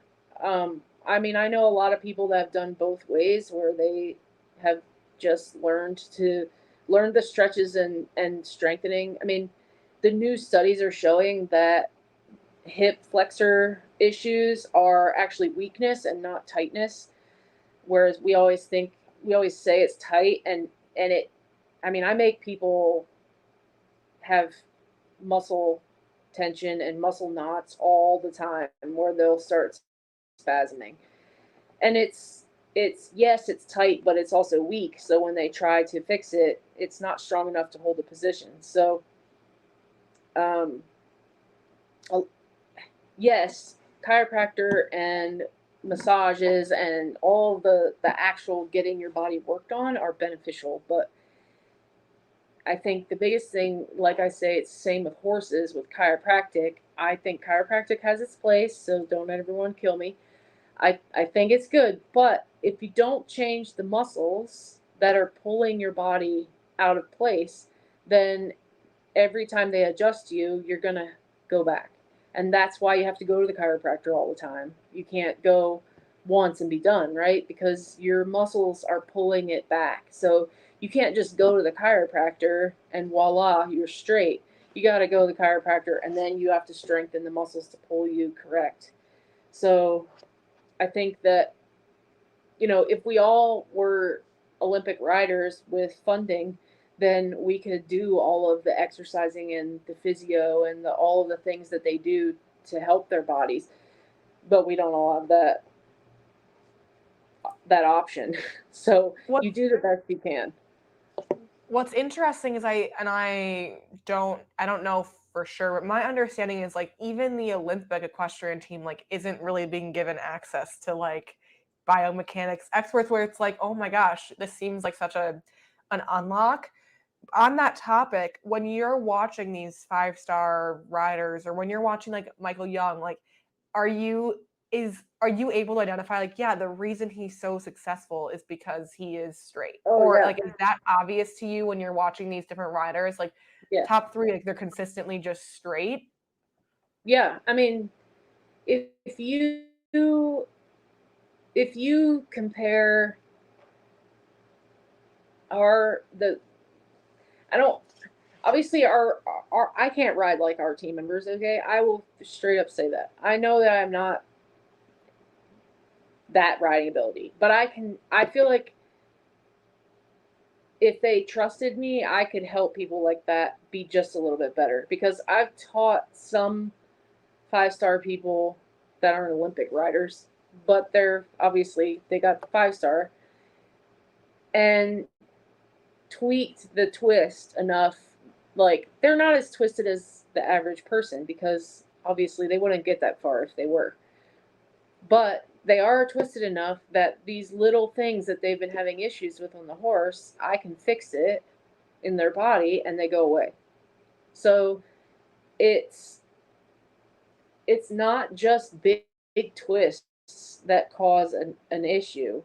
I mean, I know a lot of people that have done both ways, where they have just learn the stretches and strengthening. I mean, the new studies are showing that hip flexor issues are actually weakness and not tightness, whereas we always say it's tight, and it, I mean, I make people have muscle tension and muscle knots all the time where they'll start spasming. And it's yes, it's tight, but it's also weak. So when they try to fix it, it's not strong enough to hold the position. So yes, chiropractor and massages and all the actual getting your body worked on are beneficial, but I think the biggest thing, like I say, it's the same with horses, with chiropractic. I think chiropractic has its place, so don't everyone kill me. I think it's good, but if you don't change the muscles that are pulling your body out of place, then every time they adjust you, you're going to go back. And that's why you have to go to the chiropractor all the time. You can't go once and be done, right? Because your muscles are pulling it back. So you can't just go to the chiropractor and voila, you're straight. You got to go to the chiropractor, and then you have to strengthen the muscles to pull you correct. So I think that, if we all were Olympic riders with funding, then we could do all of the exercising and the physio and all of the things that they do to help their bodies. But we don't all have that option. So you do the best you can. What's interesting is I don't know for sure, but my understanding is like even the Olympic equestrian team like isn't really being given access to like biomechanics experts, where it's like, oh my gosh, this seems like such an unlock. On that topic, when you're watching these 5-star riders, or when you're watching like Michael Young, like are you able to identify like, yeah, the reason he's so successful is because he is straight? Or like, is that obvious to you when you're watching these different riders? Like top 3, like they're consistently just straight? Yeah. I mean, if you compare obviously our I can't ride like our team members, okay? I will straight up say that. I know that I'm not that riding ability, but I feel like if they trusted me, I could help people like that be just a little bit better, because I've taught some 5-star people that aren't Olympic riders, but they're obviously they got the 5-star and tweaked the twist enough. Like, they're not as twisted as the average person, because obviously they wouldn't get that far if they were. But they are twisted enough that these little things that they've been having issues with on the horse, I can fix it in their body and they go away. So it's not just big twists that cause an issue.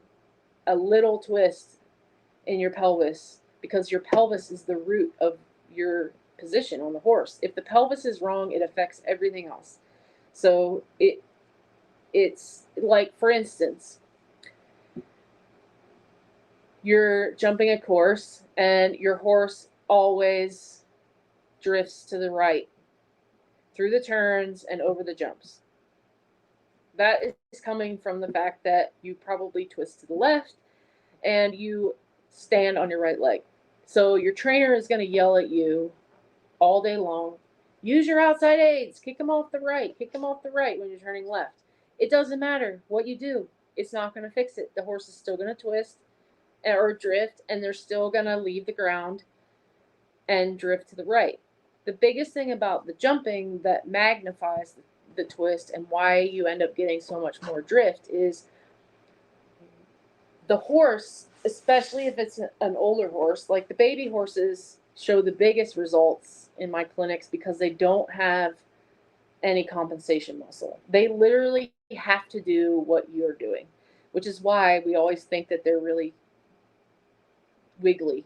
A little twist in your pelvis, because your pelvis is the root of your position on the horse. If the pelvis is wrong, it affects everything else. So it's like, for instance, you're jumping a course and your horse always drifts to the right through the turns and over the jumps. That is coming from the fact that you probably twist to the left and you stand on your right leg. So your trainer is going to yell at you all day long, use your outside aids, kick them off the right when you're turning left. It doesn't matter what you do. it's not going to fix it. The horse is still going to twist or drift, and they're still going to leave the ground and drift to the right. The biggest thing about the jumping that magnifies the twist and why you end up getting so much more drift is the horse, especially if it's an older horse, like the baby horses show the biggest results in my clinics because they don't have any compensation muscle. They literally have to do what you're doing, which is why we always think that they're really wiggly.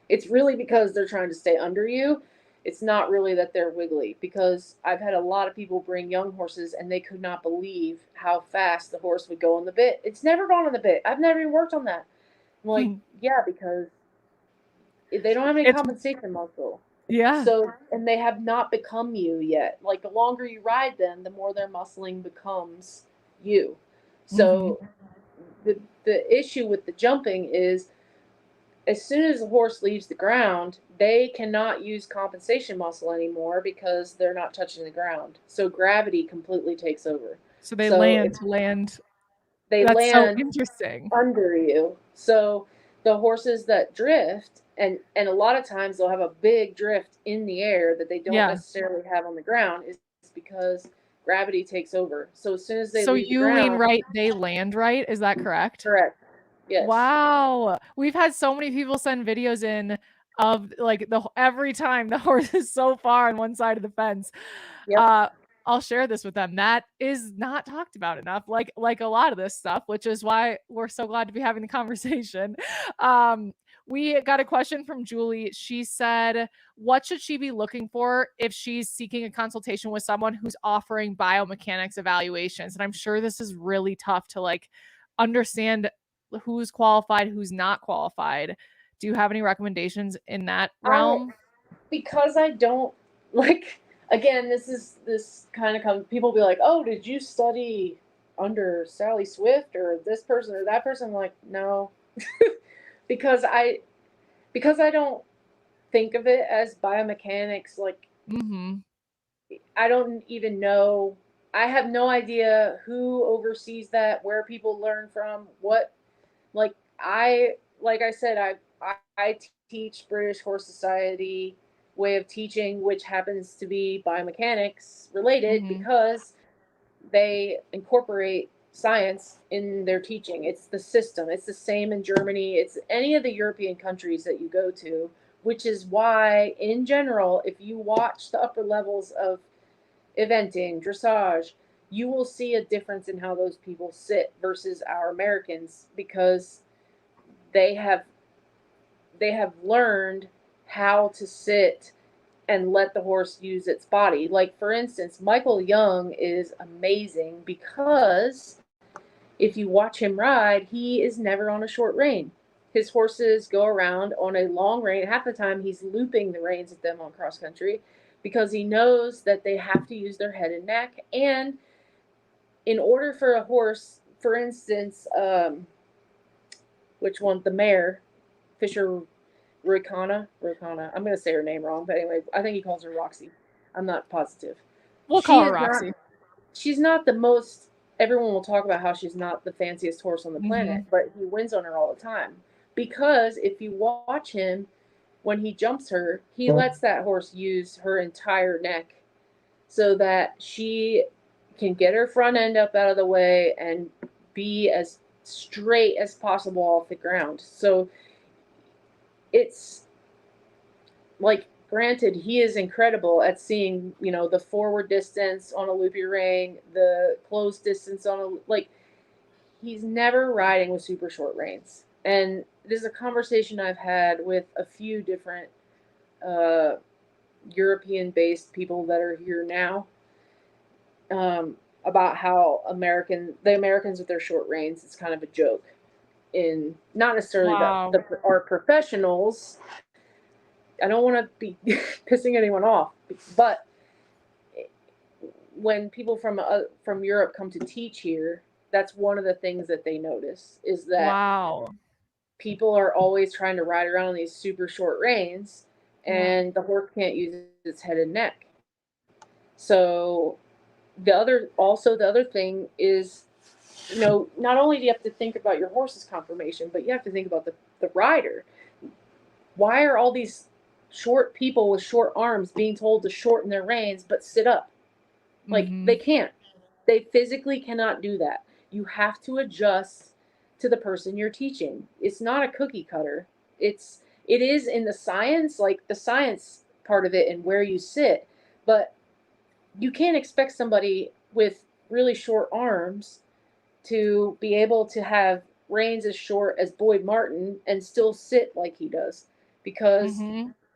It's really because they're trying to stay under you. It's not really that they're wiggly, because I've had a lot of people bring young horses and they could not believe how fast the horse would go on the bit. It's never gone on the bit. I've never even worked on that. I'm like, yeah, because they don't have any compensation muscle. Yeah. So, and they have not become you yet. Like, the longer you ride them, the more their muscling becomes you. So the issue with the jumping is, as soon as the horse leaves the ground, they cannot use compensation muscle anymore because they're not touching the ground. So gravity completely takes over. So they land. They That's land so interesting. under you. So the horses that drift, and a lot of times they'll have a big drift in the air that they don't necessarily have on the ground, is because gravity takes over. So as soon as they leave the ground, lean right, they land right. Is that correct? Correct. Yes. Wow. We've had so many people send videos in of like every time the horse is so far on one side of the fence. Yep. I'll share this with them. That is not talked about enough, like a lot of this stuff, which is why we're so glad to be having the conversation. We got a question from Julie. She said, what should she be looking for if she's seeking a consultation with someone who's offering biomechanics evaluations? And I'm sure this is really tough to like understand who's qualified, who's not qualified. Do you have any recommendations in that realm? Because I don't like, again, this kind of comes, people be like, oh, did you study under Sally Swift or this person or that person? I'm like, no. because I don't think of it as biomechanics. Like, I don't even know. I have no idea who oversees that, where people learn from, what. Like I said, I teach British Horse Society way of teaching, which happens to be biomechanics related because they incorporate science in their teaching. It's the system. It's the same in Germany. It's any of the European countries that you go to, which is why, in general, if you watch the upper levels of eventing, dressage, you will see a difference in how those people sit versus our Americans, because they have learned how to sit and let the horse use its body. Like, for instance, Michael Young is amazing because if you watch him ride, he is never on a short rein. His horses go around on a long rein. Half the time he's looping the reins at them on cross country because he knows that they have to use their head and neck. And in order for a horse, for instance, which one? The mare, Fisher Ricana. I'm going to say her name wrong, but anyway, I think he calls her Roxy. I'm not positive. We'll call her Roxy. She's not the most, everyone will talk about how she's not the fanciest horse on the planet, but he wins on her all the time. Because if you watch him, when he jumps her, he lets that horse use her entire neck so that she can get her front end up out of the way and be as straight as possible off the ground. So it's like, granted, he is incredible at seeing, the forward distance on a loopy rein, the closed distance on a, like, he's never riding with super short reins. And this is a conversation I've had with a few different European-based people that are here now, about how the Americans with their short reins, it's kind of a joke. In not necessarily our professionals. I don't want to be pissing anyone off, but when people from Europe come to teach here, that's one of the things that they notice, is that people are always trying to ride around on these super short reins, and the horse can't use its head and neck. So the other thing is not only do you have to think about your horse's conformation, but you have to think about the rider. Why are all these short people with short arms being told to shorten their reins but sit up? Like, they can't. They physically cannot do that. You have to adjust to the person you're teaching. It's not a cookie cutter. It is in the science, like the science part of it and where you sit, but you can't expect somebody with really short arms to be able to have reins as short as Boyd Martin and still sit like he does, because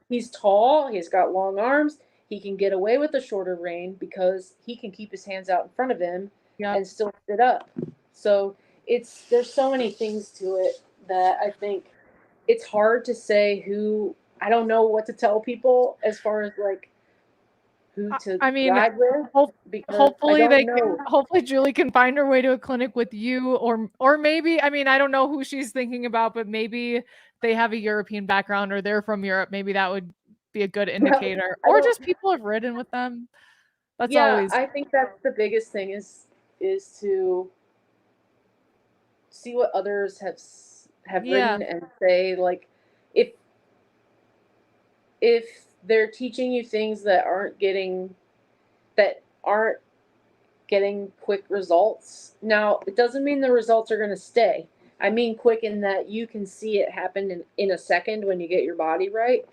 he's tall, he's got long arms, he can get away with a shorter rein because he can keep his hands out in front of him and still sit up. So there's so many things to it that I think it's hard to say who. I don't know what to tell people as far as like who to ride with. Hopefully Julie can find her way to a clinic with you, or maybe, I mean, I don't know who she's thinking about, but maybe they have a European background or they're from Europe. Maybe that would be a good indicator, or just people have ridden with them. That's always. I think that's the biggest thing is to see what others have ridden and say, like, if they're teaching you things that aren't getting quick results. Now, it doesn't mean the results are going to stay. I mean quick in that you can see it happen in a second when you get your body right.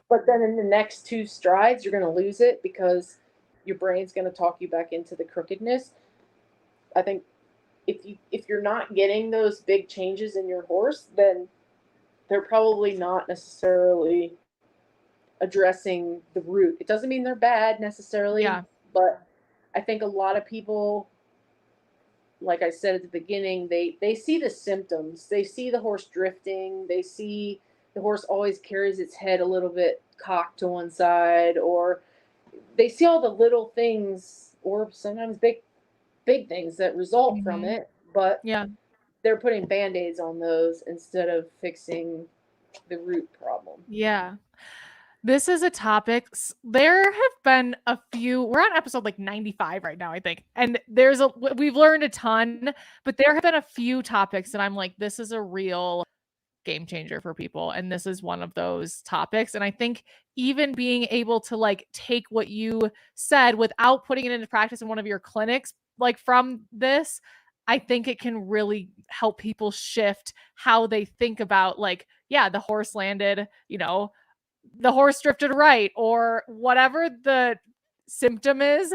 But then in the next 2 strides, you're going to lose it because your brain's going to talk you back into the crookedness. I think if you're not getting those big changes in your horse, then they're probably not necessarily addressing the root. It doesn't mean they're bad necessarily, but I think a lot of people, like I said at the beginning, they see the symptoms. They see the horse drifting. They see the horse always carries its head a little bit cocked to one side, or they see all the little things, or sometimes big things that result from it, but they're putting Band-Aids on those instead of fixing the root problem. This is a topic. There have been a few. We're on episode like 95 right now, I think. And we've learned a ton, but there have been a few topics that I'm like, this is a real game changer for people. And this is one of those topics. And I think even being able to like take what you said without putting it into practice in one of your clinics, like from this, I think it can really help people shift how they think about, like, the horse landed, the horse drifted right, or whatever the symptom is.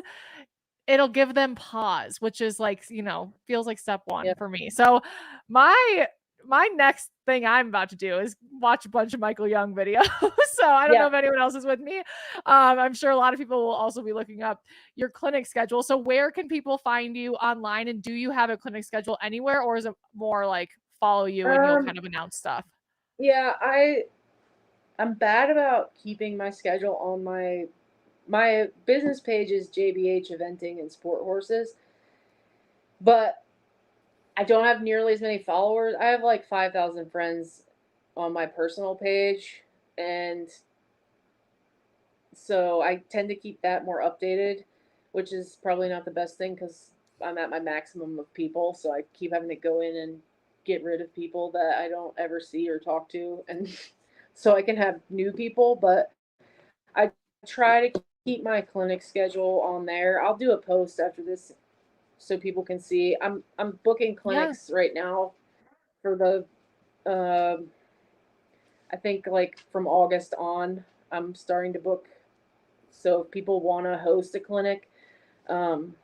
It'll give them pause, which is like, feels like step 1 for me. So my next thing I'm about to do is watch a bunch of Michael Young videos. So I don't know if anyone else is with me. I'm sure a lot of people will also be looking up your clinic schedule. So where can people find you online, and do you have a clinic schedule anywhere, or is it more like follow you and you'll kind of announce stuff? I'm bad about keeping my schedule on my business page is JBH Eventing and Sport Horses, but I don't have nearly as many followers. I have like 5,000 friends on my personal page, and so I tend to keep that more updated, which is probably not the best thing because I'm at my maximum of people, so I keep having to go in and get rid of people that I don't ever see or talk to, and so I can have new people, but I try to keep my clinic schedule on there. I'll do a post after this so people can see. I'm booking clinics right now for the I think like from August on, I'm starting to book. So if people want to host a clinic, that's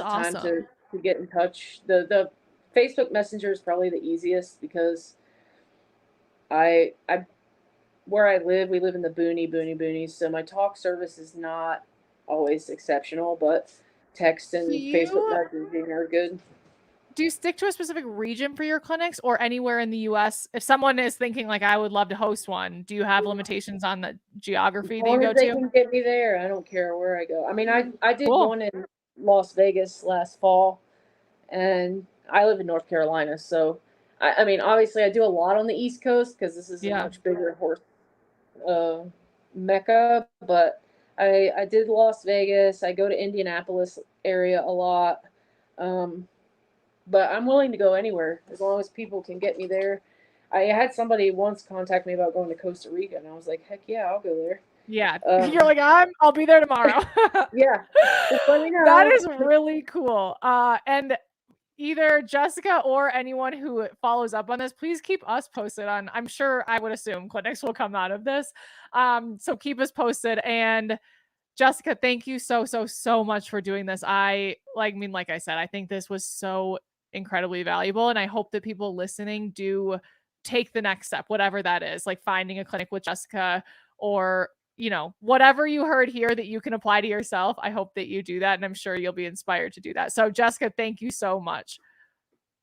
awesome. Time to get in touch. The Facebook Messenger is probably the easiest because I where I live, we live in the boonies, so my talk service is not always exceptional, but text and Facebook messaging are good. Do you stick to a specific region for your clinics, or anywhere in the US? If someone is thinking like, I would love to host one, do you have limitations on the geography that you go to? They can get me there. I don't care where I go. I mean, I did one in Las Vegas last fall, and I live in North Carolina, so I mean, obviously I do a lot on the East Coast because this is a much bigger horse mecca, but I did Las Vegas. I go to Indianapolis area a lot. But I'm willing to go anywhere as long as people can get me there. I had somebody once contact me about going to Costa Rica, and I was like, heck yeah, I'll go there. Yeah. You're like, I'll be there tomorrow. Yeah. Just let me know. That is really cool. And either Jessica or anyone who follows up on this, please keep us posted on, I'm sure, I would assume clinics will come out of this. So keep us posted. And Jessica, thank you so much for doing this. Like I said, I think this was so incredibly valuable. And I hope that people listening do take the next step, whatever that is, like finding a clinic with Jessica, or, you know, whatever you heard here that you can apply to yourself. I hope that you do that. And I'm sure you'll be inspired to do that. So Jessica, thank you so much.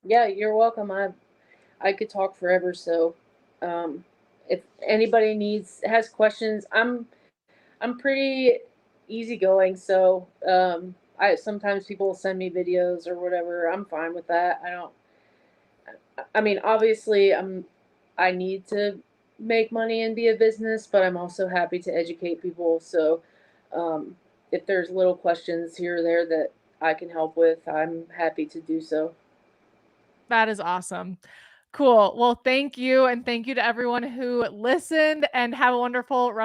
Yeah, you're welcome. I could talk forever. So, if anybody has questions, I'm pretty easygoing. So, sometimes people will send me videos or whatever. I'm fine with that. I mean, obviously I need to make money and be a business, but I'm also happy to educate people. So, if there's little questions here or there that I can help with, I'm happy to do so. That is awesome. Cool. Well, thank you. And thank you to everyone who listened, and have a wonderful rest